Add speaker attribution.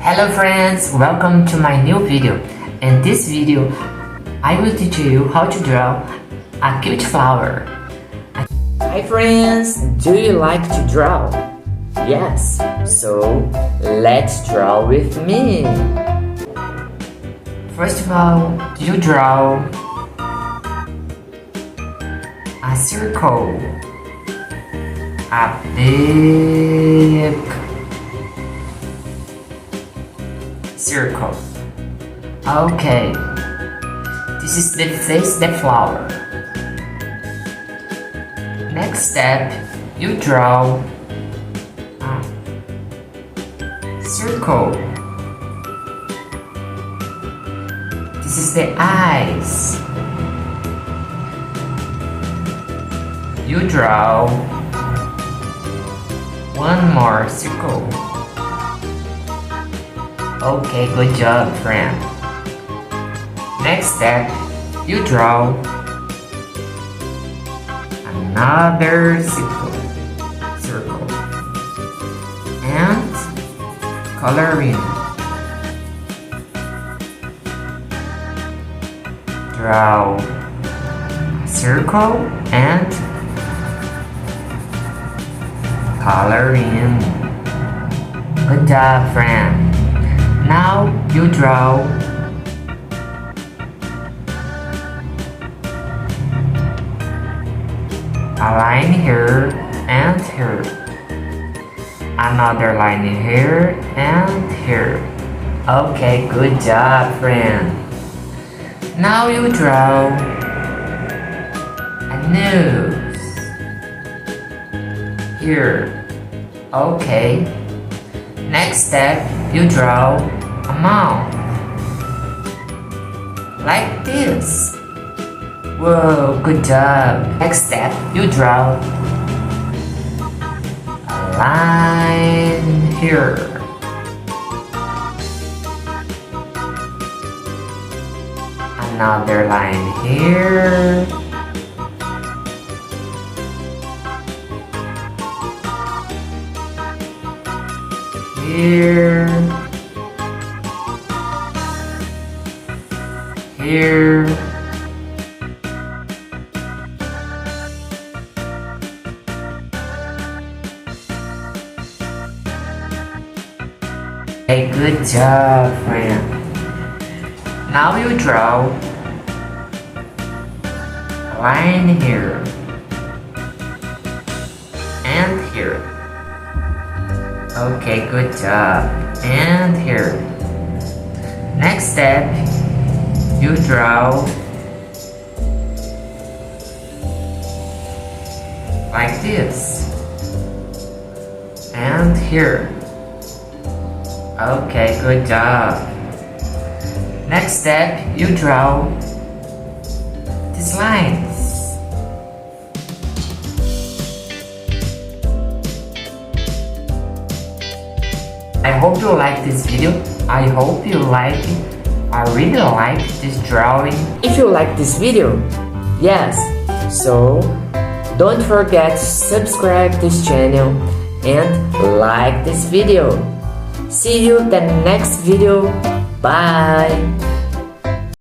Speaker 1: Hello friends, welcome to my new video. In this video, I will teach you how to draw a cute flower. Hi friends, do you like to draw? Yes, so let's draw with me. First of all, you draw a circle, a big circle. Okay, this is the face of the flower. Next step, you draw a circle. This is the eyes. You draw one more circle. Okay, good job, friend. Next step, you draw another circle and color in. Draw a circle and color in. Good job, friend. Now you draw a line here and here, another line here and here. Okay, good job, friend. Now you draw a nose here. Okay. Next step, you draw a mouth like this. Whoa, good job. Next step, you draw a line here. Another line here. Here. Here. Hey, good job, friend. Now you draw a line here and here. Okay, good job. And here. Next step, you draw like this. And here. Okay, good job. Next step, you draw these lines. I hope you like this video. I hope you like it. I really like this drawing. If you like this video, yes, so don't forget to subscribe this channel and like this video. See you the next video. Bye.